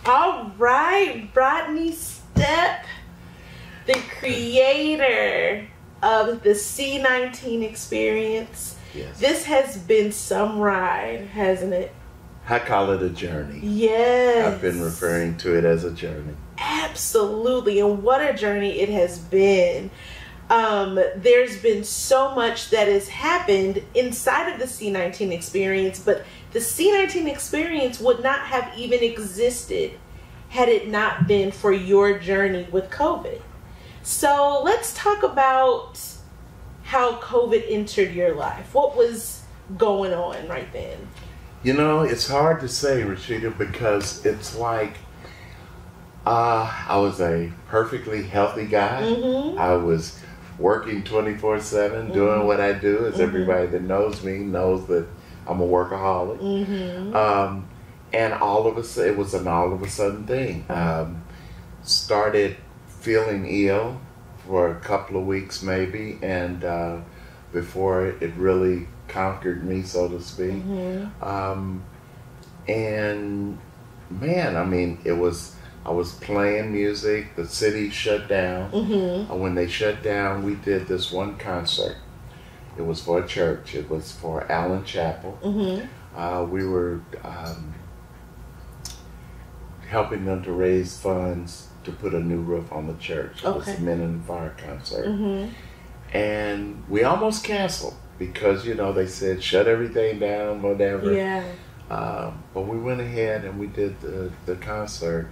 All right, Rodney Stepp, the creator of the C19 Experience. Yes. This has been some ride, hasn't it? I call it a journey. Yes. I've been referring to it as a journey. Absolutely, and what a journey it has been. There's been so much that has happened inside of the C19 Experience, but the C19 Experience would not have even existed had it not been for your journey with COVID. So let's talk about how COVID entered your life. What was going on right then? You know, it's hard to say, Rashida, because it's like I was a perfectly healthy guy. Mm-hmm. I was working 24/7, doing what I do, as everybody that knows me knows that I'm a workaholic. Mm-hmm. And all of a sudden, it was an all of a sudden thing. Started feeling ill for a couple of weeks maybe, and before it really conquered me, so to speak. Mm-hmm. And man, I mean, I was playing music. The city shut down. Mm-hmm. When they shut down, we did this one concert. It was for a church. It was for Allen Chapel. Mm-hmm. We were helping them to raise funds to put a new roof on the church. It was Okay. a Men in the Fire concert. Mm-hmm. And we almost canceled because, you know, they said shut everything down, whatever. Yeah. But we went ahead and we did the concert.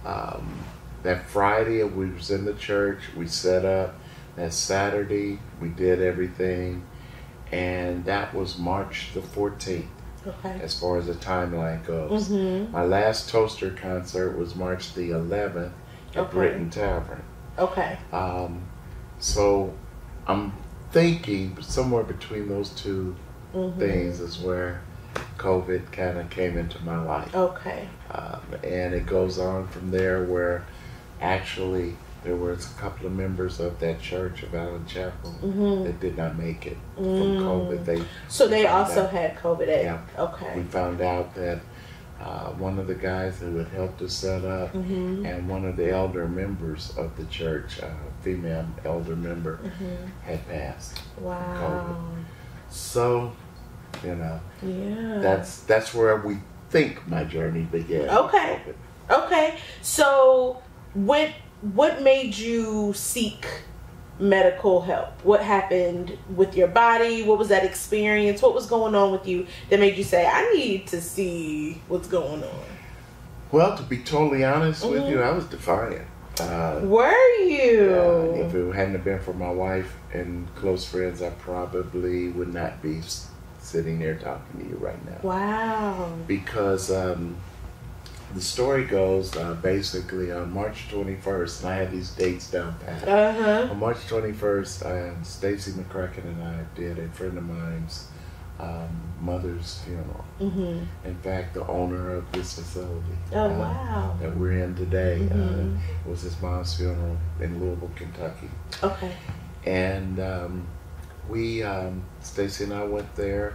That Friday we was in the church, we set up. That Saturday we did everything, and that was March the 14th. Okay. As far as the timeline goes. Mm-hmm. My last Toaster concert was March the 11th at Okay. Britton Tavern. Okay. So I'm thinking somewhere between those two Mm-hmm. things is where COVID kind of came into my life. Okay. And it goes on from there where actually there was a couple of members of that church of Allen Chapel Mm-hmm. that did not make it from COVID. So they found also out- had COVID. Yeah. Okay. We found out that one of the guys who had helped us set up Mm-hmm. and one of the elder members of the church, female elder member, Mm-hmm. had passed. Wow. So, you know, Yeah. that's where we think my journey began. Okay. Okay. So what made you seek medical help? What happened with your body? What was that experience? What was going on with you that made you say, I need to see what's going on? Well, to be totally honest with you, I was defiant. Were you? If it hadn't have been for my wife and close friends, I probably would not be sitting there talking to you right now. Wow. Because the story goes basically on March 21st, and I have these dates down pat. Uh-huh. On March 21st, Stacy McCracken and I did a friend of mine's mother's funeral. Mm-hmm. In fact, the owner of this facility Oh, wow. that we're in today Mhm. was his mom's funeral in Louisville, Kentucky. Okay. And we, Stacy and I went there.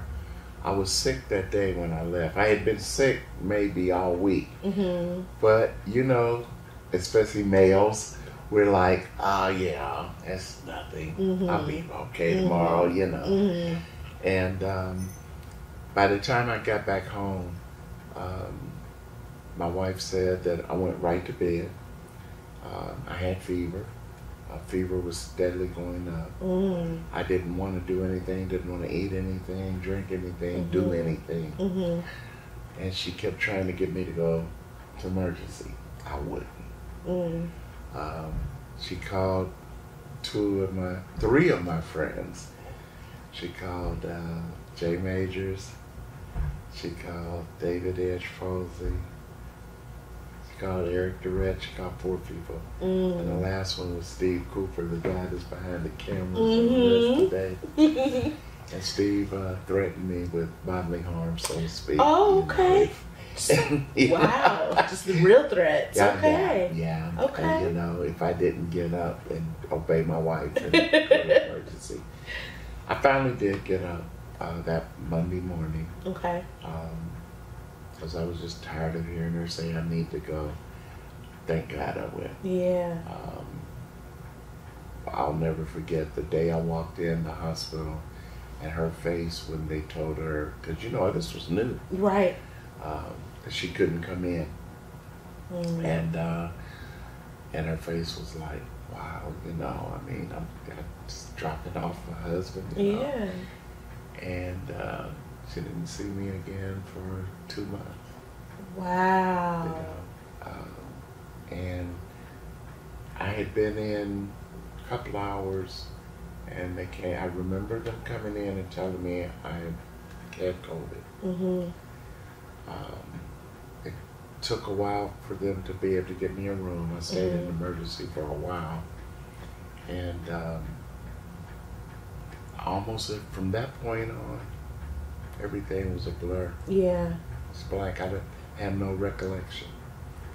I was sick that day when I left. I had been sick maybe all week. Mm-hmm. But, you know, especially males, we're like, oh yeah, that's nothing. Mhm. I'll be okay tomorrow, you know. Mm-hmm. And by the time I got back home, my wife said that I went right to bed. I had fever. Fever was steadily going up. Mm-hmm. I didn't want to do anything, didn't want to eat anything, drink anything, do anything. Mm-hmm. And she kept trying to get me to go to emergency. I wouldn't. Mm-hmm. She called three of my friends. She called Jay Majors. She called David Edge Posey. She called Eric Durrett. She called 4 people. Mm-hmm. And the last one was Steve Cooper, the guy that's behind the camera Mhm. today. And Steve threatened me with bodily harm, so to speak. Oh, you know, okay. Wow, just the real threats. Yeah, Okay. yeah. Okay. And, you know, if I didn't get up and obey my wife and go to emergency. I finally did get up that Monday morning. Okay. because I was just tired of hearing her say I need to go. Thank God I went. Yeah. I'll never forget the day I walked in the hospital and her face when they told her, because you know this was new. Right. That she couldn't come in. And her face was like, wow, you know, I mean, I'm just dropping off my husband. You know? Yeah. And she didn't see me again for 2 months. Wow. You know? And I had been in a couple hours, and they came. I remember them coming in and telling me I had COVID. Mm-hmm. It took a while for them to be able to get me a room. I stayed in emergency for a while, and almost from that point on, everything was a blur. Yeah. It's blank. I have no recollection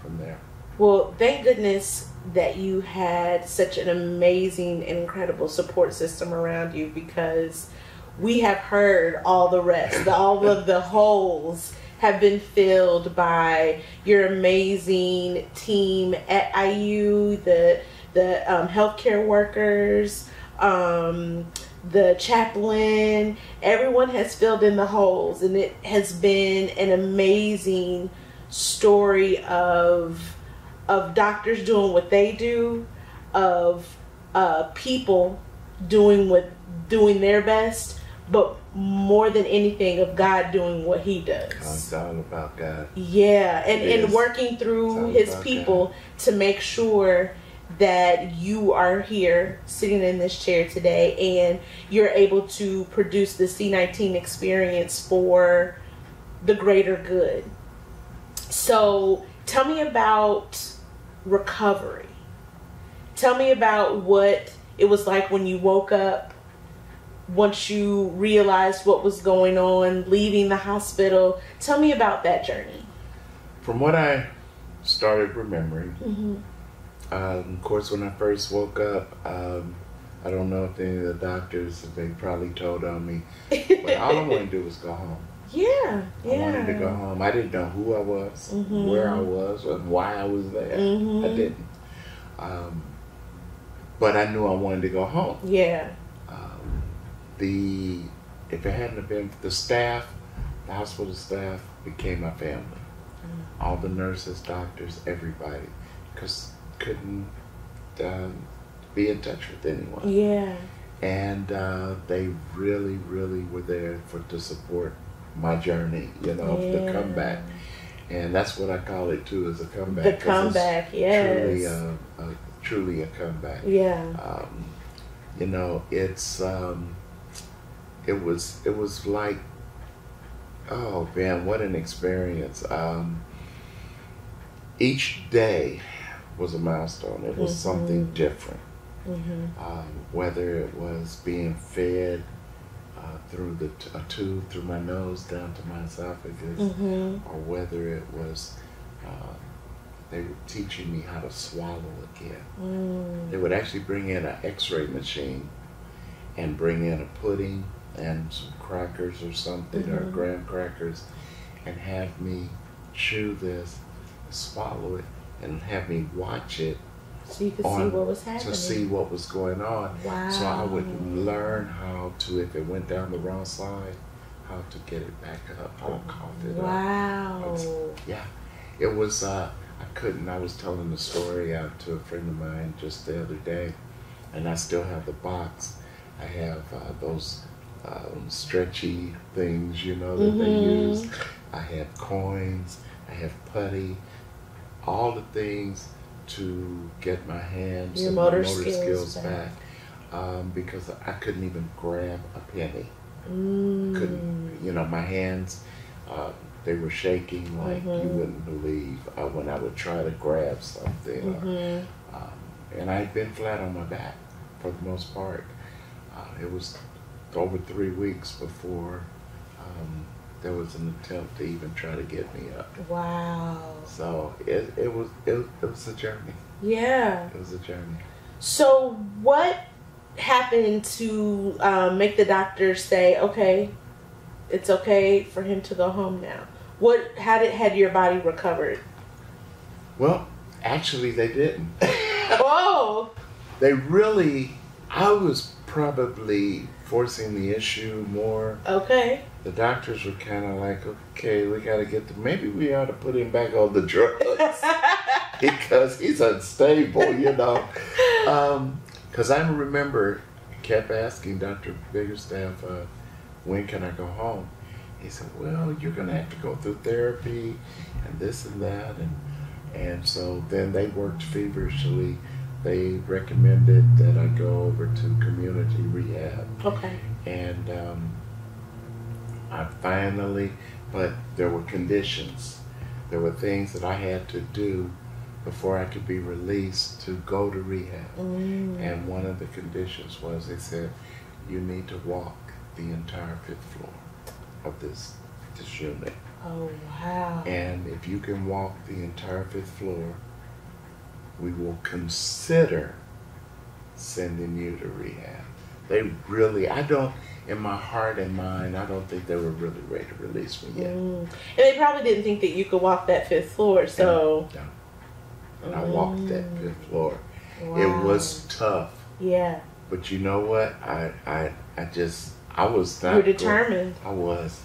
from there. Well, thank goodness that you had such an amazing and incredible support system around you, because we have heard all the rest. All of the holes have been filled by your amazing team at IU, the healthcare workers, the chaplain. Everyone has filled in the holes, and it has been an amazing story of doctors doing what they do, of people doing their best, but more than anything, of God doing what He does. It's all about God. Yeah, and working through His people God to make sure that you are here sitting in this chair today, and you're able to produce the C19 experience for the greater good. So tell me about recovery. Tell me about what it was like when you woke up, once you realized what was going on, leaving the hospital. Tell me about that journey. From what I started remembering, of course, when I first woke up, I don't know if any of the doctors, they probably told on me, but all I wanted to do was go home. Yeah. I wanted to go home. I didn't know who I was, where I was, and why I was there. I didn't. But I knew I wanted to go home. Yeah. If it hadn't have been the staff, the hospital staff became my family. All the nurses, doctors, everybody, because couldn't be in touch with anyone. Yeah. And they really, really were there to support my journey, you know, the comeback. And that's what I call it too, is a comeback. The comeback, yes. Truly a comeback. Yeah. You know, it was like, oh man, what an experience. Each day was a milestone. It was something different. Whether it was being fed through a tube through my nose down to my esophagus, or whether it was they were teaching me how to swallow again. They would actually bring in an x-ray machine and bring in a pudding and some crackers or something, or graham crackers, and have me chew this, swallow it, and have me watch it. So you could see what was happening. To see what was going on. Wow. So I would learn how to, if it went down the wrong side, how to get it back up, how to cough it up. Wow. Yeah. It was, I was telling the story out to a friend of mine just the other day, and I still have the box. I have those stretchy things, you know, that they use. I have coins, I have putty, all the things to get my hands and my motor skills back. Because I couldn't even grab a penny. Couldn't, you know, my hands, they were shaking like you wouldn't believe when I would try to grab something. And I had been flat on my back for the most part. It was over 3 weeks before there was an attempt to even try to get me up. Wow. So it was a journey. Yeah. It was a journey. So what happened to make the doctors say, okay, it's okay for him to go home now? Had your body recovered? Well, actually, they didn't. Oh. I was probably forcing the issue more. Okay. The doctors were kind of like, okay, we got to maybe we ought to put him back on the drugs because he's unstable, you know. Because I remember kept asking Dr. Biggerstaff, when can I go home? He said, well, you're going to have to go through therapy and this and that. And so then they worked feverishly. They recommended that I go over to community rehab. Okay. And I finally, but there were conditions. There were things that I had to do before I could be released to go to rehab. And one of the conditions was they said, you need to walk the entire 5th floor of this unit. Oh, wow. And if you can walk the entire 5th floor, we will consider sending you to rehab. They really, in my heart and mind, I don't think they were really ready to release me yet. And they probably didn't think that you could walk that 5th floor, so. And I walked that 5th floor. Wow. It was tough. Yeah. But you know what? I was not. You were determined. I was.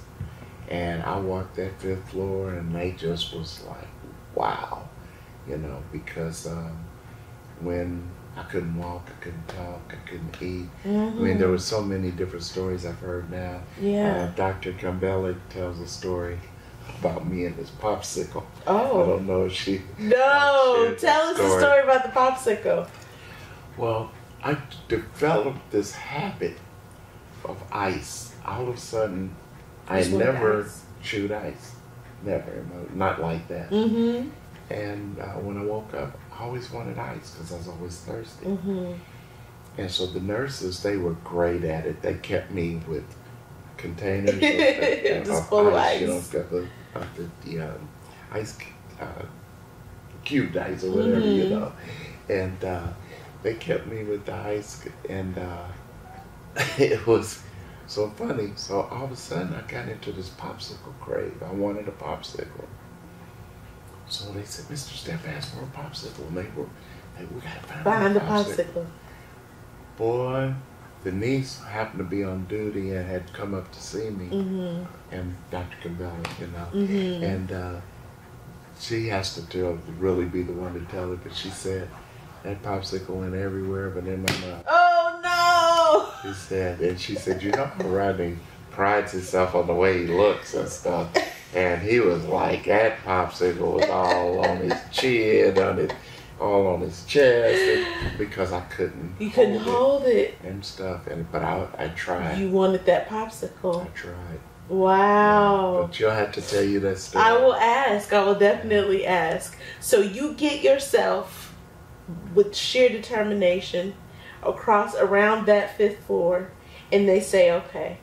And I walked that 5th floor and they just was like, wow. You know, because when I couldn't walk, I couldn't talk, I couldn't eat. I mean, there were so many different stories I've heard now. Yeah. Dr. Campbell tells a story about me and this popsicle. Oh. I don't know if she... No, tell us the story about the popsicle. Well, I developed this habit of ice. All of a sudden, I never chewed ice. Never. Not like that. And when I woke up, I always wanted ice because I was always thirsty. And so the nurses, they were great at it. They kept me with containers just full of ice. You know, got the ice, cubed ice or whatever, you know. And they kept me with the ice, and it was so funny. So all of a sudden, I got into this popsicle crave. I wanted a popsicle. So they said, Mr. Stepp asked for a popsicle. And we got to find the popsicle. Boy, the niece happened to be on duty and had come up to see me, and Dr. Campbell, you know, and she has to really be the one to tell it, but she said, that popsicle went everywhere but in my mouth. Oh, no! She said, you know how Rodney prides himself on the way he looks and stuff. And he was like, that popsicle was all on his chin, all on his chest, because I couldn't. You couldn't hold it and stuff. But I tried. You wanted that popsicle. I tried. Wow. Yeah, but you'll have to tell you that story. I will ask. I will definitely ask. So you get yourself, with sheer determination, around that 5th floor, and they say, okay,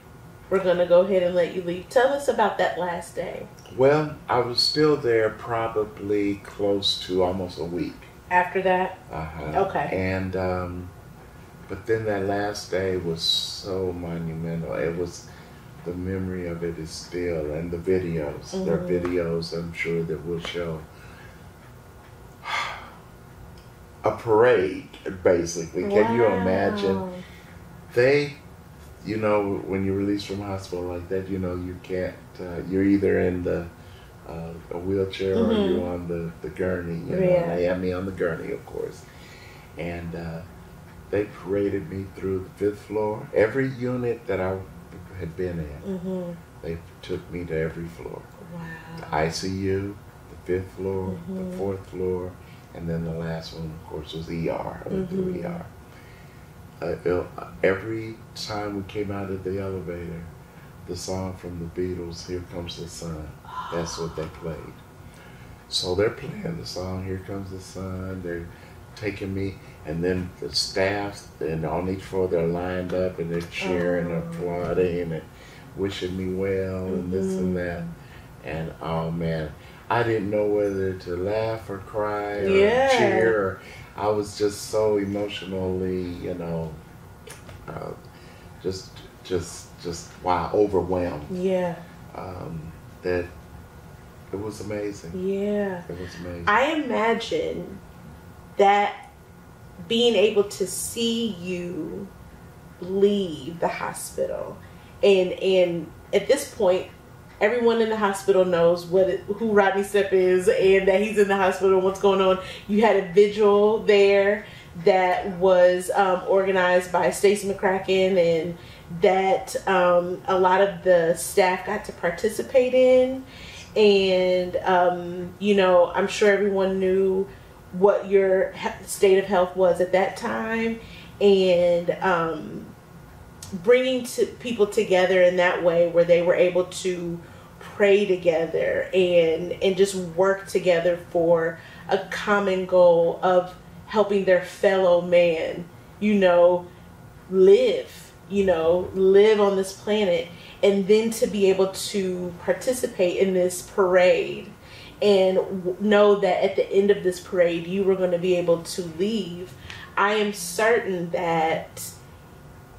we're going to go ahead and let you leave. Tell us about that last day. Well, I was still there probably close to almost a week. After that? Okay. And, but then that last day was so monumental. It was, the memory of it is still, and the videos. There are videos, I'm sure, that will show a parade, basically. Wow. Can you imagine? You know, when you're released from hospital like that, you know, you can't, you're either in a wheelchair or you're on the gurney, you know. They had me on the gurney, of course. And they paraded me through the 5th floor. Every unit that I had been in, they took me to every floor. Wow. The ICU, the 5th floor, the 4th floor, and then the last one, of course, was ER. I went through ER. Every time we came out of the elevator, the song from the Beatles, Here Comes the Sun, that's what they played. So they're playing the song, Here Comes the Sun, they're taking me, and then the staff, and on each floor they're lined up and they're cheering and applauding and wishing me well and this and that. And oh man, I didn't know whether to laugh or cry or cheer. Or, I was just so emotionally, you know, just wow, overwhelmed. Yeah. That It was amazing. Yeah. It was amazing. I imagine that being able to see you leave the hospital, and at this point, everyone in the hospital knows who Rodney Stepp is and that he's in the hospital and what's going on. You had a vigil there that was organized by Stacey McCracken, and that a lot of the staff got to participate in. And, you know, I'm sure everyone knew what your state of health was at that time. And bringing people together in that way where they were able to pray together and just work together for a common goal of helping their fellow man, you know, live on this planet, and then to be able to participate in this parade and know that at the end of this parade you were going to be able to leave. I am certain that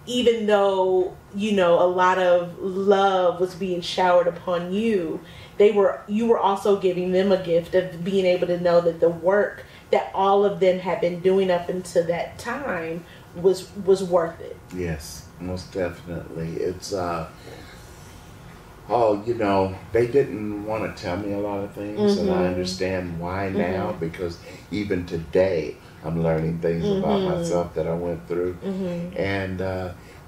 even though, you know, a lot of love was being showered upon you, you were also giving them a gift of being able to know that the work that all of them had been doing up until that time was worth it. Yes, most definitely. It's you know, they didn't want to tell me a lot of things, and I understand why now, because even today I'm learning things about myself that I went through. And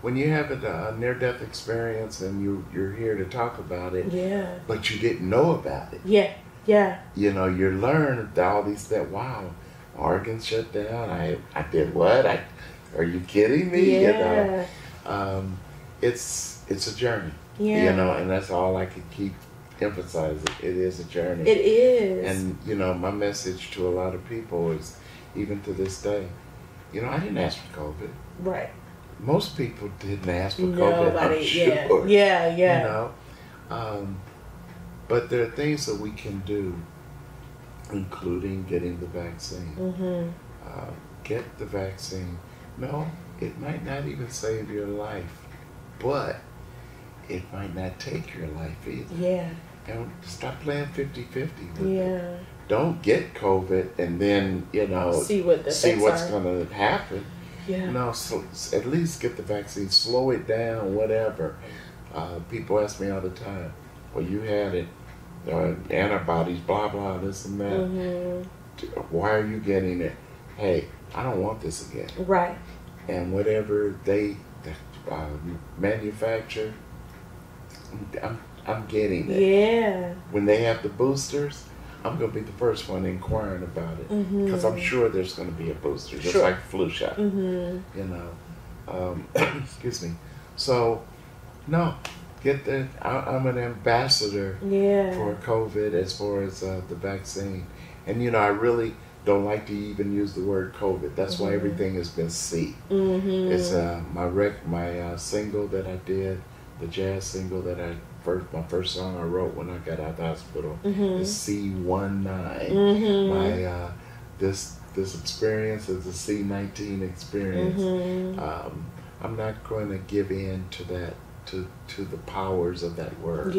when you have a near-death experience and you're here to talk about it, but you didn't know about it. You know, you learn all these that, wow, organs shut down. I did what? Are you kidding me? You know, it's a journey. You know, and that's all I could keep emphasizing. It is a journey. It is. And, you know, my message to a lot of people is, even to this day, you know, I didn't ask for COVID. Right. Most people didn't ask for COVID, I'm sure. Yeah. You know? But there are things that we can do, including getting the vaccine. Get the vaccine. No, it might not even save your life, but it might not take your life either. And stop playing 50-50 with it. Don't get COVID and then, you know, see what's going to happen. No, so at least get the vaccine. Slow it down, whatever. People ask me all the time, well, you had it, antibodies, blah, blah, this and that. Why are you getting it? Hey, I don't want this again. Right. And whatever they manufacture, I'm getting it. When they have the boosters, I'm going to be the first one inquiring about it, because I'm sure there's going to be a booster, just like flu shot. You know, excuse me. So, no, I'm an ambassador for COVID as far as the vaccine, and you know, I really don't like to even use the word COVID. That's why everything has been C. It's my single that I did, the jazz single that my first song I wrote when I got out of the hospital is C19. My this experience is the C19Experience. I'm not going to give in to that, to the powers of that word.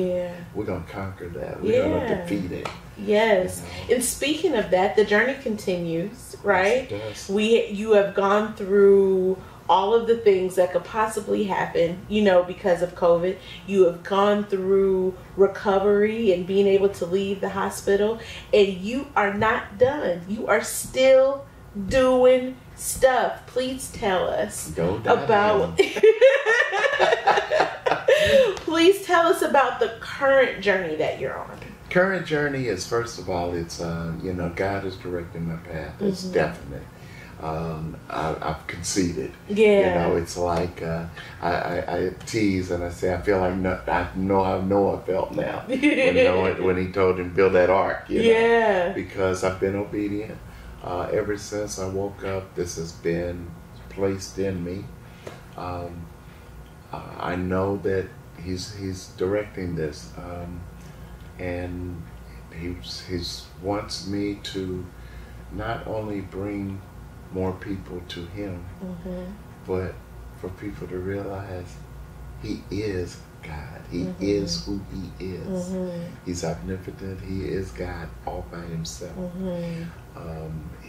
We're going to conquer that. We're going to defeat it. Yes. You know? And speaking of that, the journey continues, right? Yes, it does. You have gone through all of the things that could possibly happen, you know, because of COVID. You have gone through recovery and being able to leave the hospital, and you are not done. You are still doing stuff. Please tell us about please tell us about the current journey that you're on. Current journey is, first of all, it's you know, God is directing my path. It's definite. I've conceded. You know, it's like I tease and I say I feel like I know how Noah felt now when he told him build that ark. You know, because I've been obedient ever since I woke up. This has been placed in me. I know that he's directing this, and he wants me to not only bring more people to him, but for people to realize he is God. He is who he is. He's omnipotent. He is God all by himself.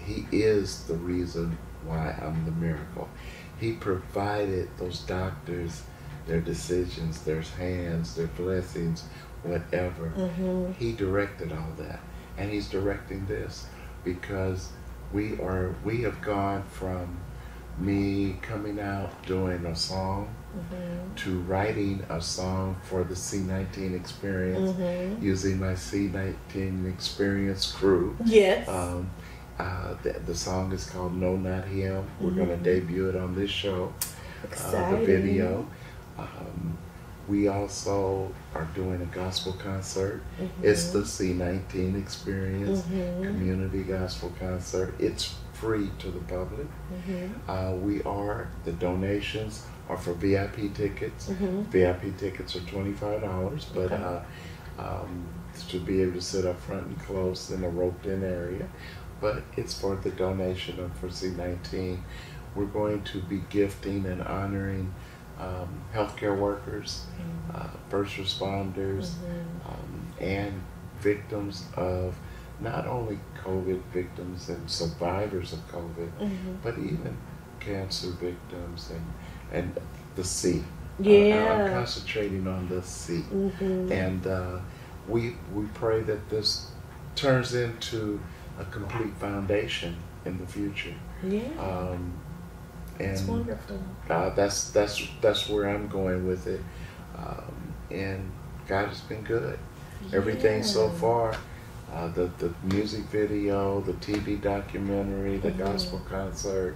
He is the reason why I'm the miracle. He provided those doctors their decisions, their hands, their blessings, whatever. He directed all that. And he's directing this because we have gone from me coming out doing a song to writing a song for the C19 Experience using my C19 Experience crew. Yes. The song is called No Not Him. We're going to debut it on this show. Exciting. The video. We also are doing a gospel concert. It's the C19 Experience Community Gospel Concert. It's free to the public. The donations are for VIP tickets. VIP tickets are $25, but to be able to sit up front and close in a roped-in area. But it's for the donation of for C19. We're going to be gifting and honoring healthcare workers, first responders, and victims of not only COVID victims and survivors of COVID, but even cancer victims and the sea. Yeah. I'm concentrating on the sea. And we pray that this turns into a complete foundation in the future. Yeah. It's wonderful. That's where I'm going with it. And God has been good. Everything so far, the music video, the TV documentary, the gospel concert,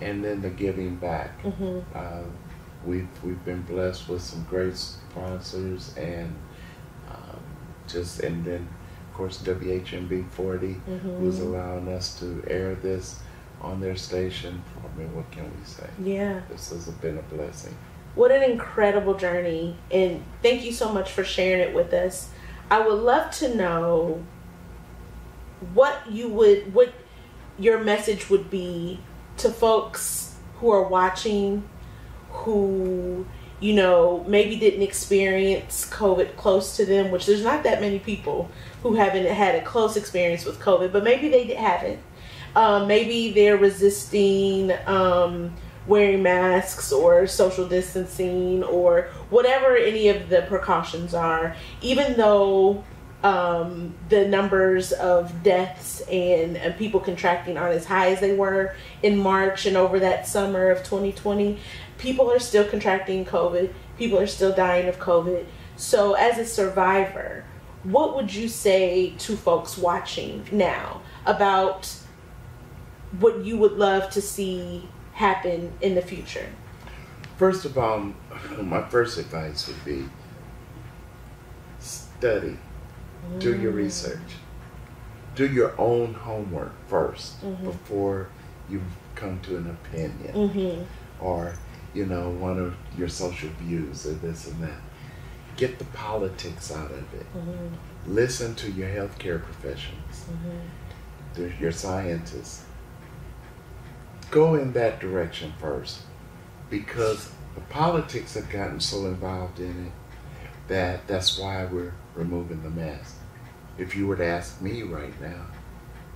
and then the giving back. We've been blessed with some great sponsors and and then of course WHMB 40, who's allowing us to air this on their station. I mean, what can we say? Yeah. This has been a blessing. What an incredible journey, and thank you so much for sharing it with us. I would love to know what your message would be to folks who are watching, who, maybe didn't experience COVID close to them, which there's not that many people who haven't had a close experience with COVID, but maybe they haven't. Maybe they're resisting wearing masks or social distancing or whatever any of the precautions are, even though the numbers of deaths and people contracting aren't as high as they were in March and over that summer of 2020. People are still contracting COVID. People are still dying of COVID. So as a survivor, what would you say to folks watching now about what you would love to see happen in the future? First of all, my first advice would be study, do your research, do your own homework first before you come to an opinion or one of your social views or this and that. Get the politics out of it. Listen to your healthcare professionals, your scientists. Go in that direction first, because the politics have gotten so involved in it that's why we're removing the mask. If you were to ask me right now,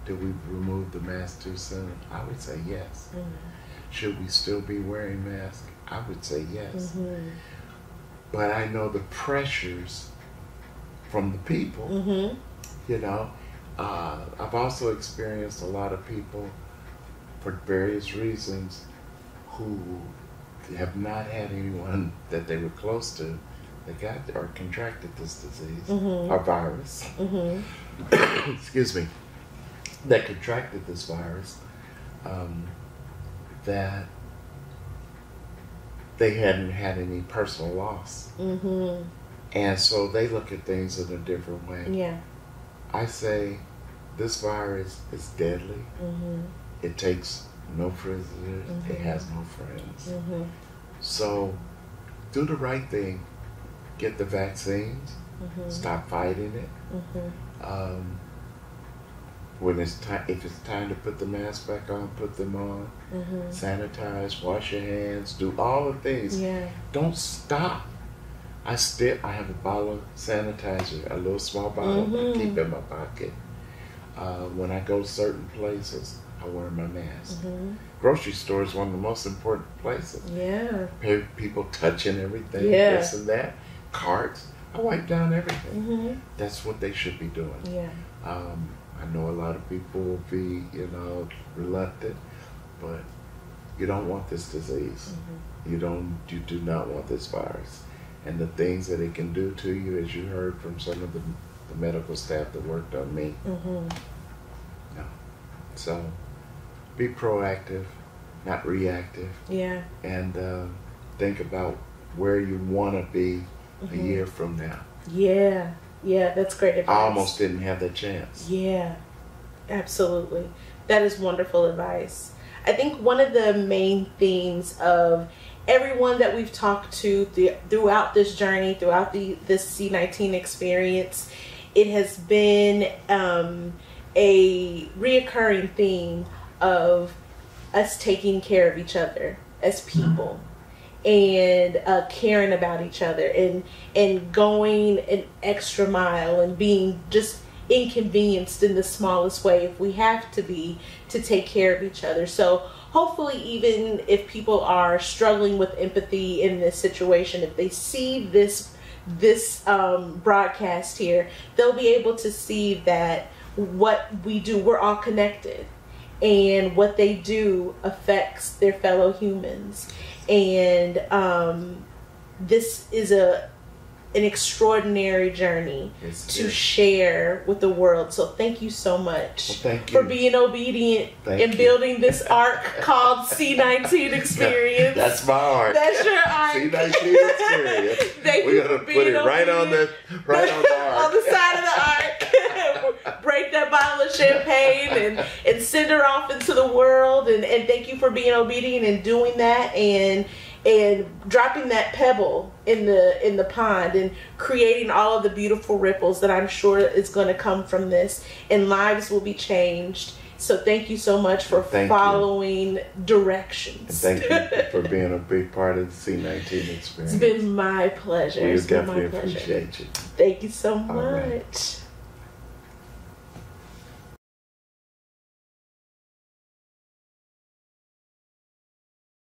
did we remove the mask too soon? I would say yes. Should we still be wearing masks? I would say yes. But I know the pressures from the people. I've also experienced a lot of people for various reasons who have not had anyone that they were close to that got or contracted this disease or virus. Excuse me. That contracted this virus, that they hadn't had any personal loss. And so they look at things in a different way. Yeah. I say this virus is deadly. It takes no prisoners. It has no friends. So do the right thing. Get the vaccines. Stop fighting it. When it's time, if it's time to put the mask back on, put them on. Sanitize, wash your hands, do all the things. Don't stop I have a bottle of sanitizer, a little small bottle I keep in my pocket. When I go certain places, I wear my mask. Grocery store is one of the most important places. Yeah. People touching everything, this and that. Carts, I wipe down everything. That's what they should be doing. Yeah. I know a lot of people will be, reluctant, but you don't want this disease. You do not want this virus. And the things that it can do to you, as you heard from some of the medical staff that worked on me. No. So be proactive, not reactive. Yeah. And think about where you want to be a year from now. Yeah. Yeah, that's great advice. I almost didn't have that chance. Yeah, absolutely. That is wonderful advice. I think one of the main themes of everyone that we've talked to throughout this journey, throughout this C19 experience, it has been a reoccurring theme of us taking care of each other as people. And caring about each other and going an extra mile and being just inconvenienced in the smallest way if we have to be to take care of each other. So hopefully, even if people are struggling with empathy in this situation, if they see this broadcast here, they'll be able to see that what we do, we're all connected, and what they do affects their fellow humans. And this is an extraordinary journey to share with the world. So thank you so much for being obedient and building this arc called C19 Experience. That's my arc. That's your arc. C19 Experience. We're gonna put it right on the arc. On the side of the arc. Break that bottle of champagne and send her off into the world. And thank you for being obedient and doing that and dropping that pebble in the pond and creating all of the beautiful ripples that I'm sure is going to come from this, and lives will be changed. So thank you so much for following directions. And thank you for being a big part of the C19 Experience. It's been my pleasure. We definitely appreciate you. Thank you so much.